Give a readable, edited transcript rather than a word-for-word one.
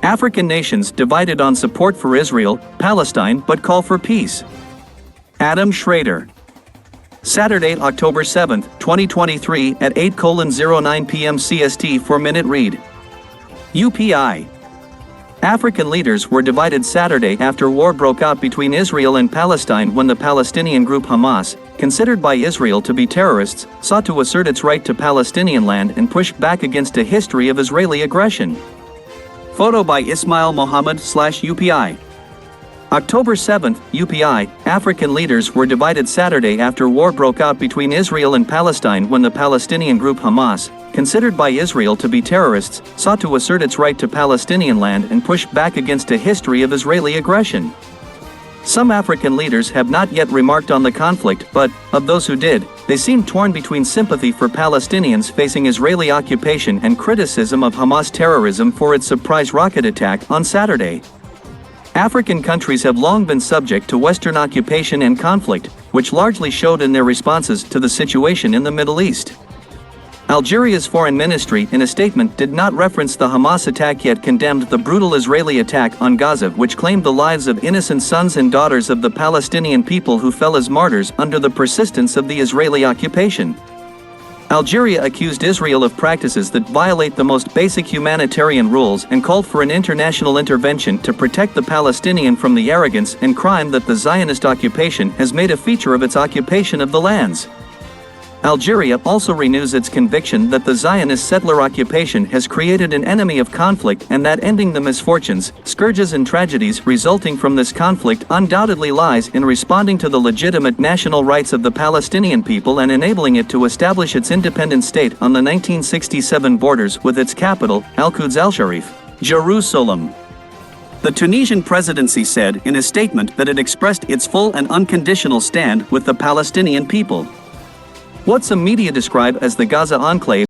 African nations divided on support for Israel, Palestine but call for peace. Adam Schrader. Saturday, October 7, 2023 at 8:09 p.m. CST 4-minute read. UPI. African leaders were divided Saturday after war broke out between Israel and Palestine when the Palestinian group Hamas, considered by Israel to be terrorists, sought to assert its right to Palestinian land and push back against a history of Israeli aggression. Photo by Ismail Mohammed/UPI. October 7, UPI, African leaders were divided Saturday after war broke out between Israel and Palestine when the Palestinian group Hamas, considered by Israel to be terrorists, sought to assert its right to Palestinian land and push back against a history of Israeli aggression. Some African leaders have not yet remarked on the conflict, but, of those who did, they seem torn between sympathy for Palestinians facing Israeli occupation and criticism of Hamas terrorism for its surprise rocket attack on Saturday. African countries have long been subject to Western occupation and conflict, which largely showed in their responses to the situation in the Middle East. Algeria's foreign ministry in a statement did not reference the Hamas attack yet condemned the brutal Israeli attack on Gaza, which claimed the lives of innocent sons and daughters of the Palestinian people who fell as martyrs under the persistence of the Israeli occupation. Algeria accused Israel of practices that violate the most basic humanitarian rules and called for an international intervention to protect the Palestinian from the arrogance and crime that the Zionist occupation has made a feature of its occupation of the lands. Algeria also renews its conviction that the Zionist settler occupation has created an enemy of conflict and that ending the misfortunes, scourges and tragedies resulting from this conflict undoubtedly lies in responding to the legitimate national rights of the Palestinian people and enabling it to establish its independent state on the 1967 borders with its capital, Al-Quds Al-Sharif, Jerusalem. The Tunisian presidency said in a statement that it expressed its full and unconditional stand with the Palestinian people. What some media describe as the Gaza enclave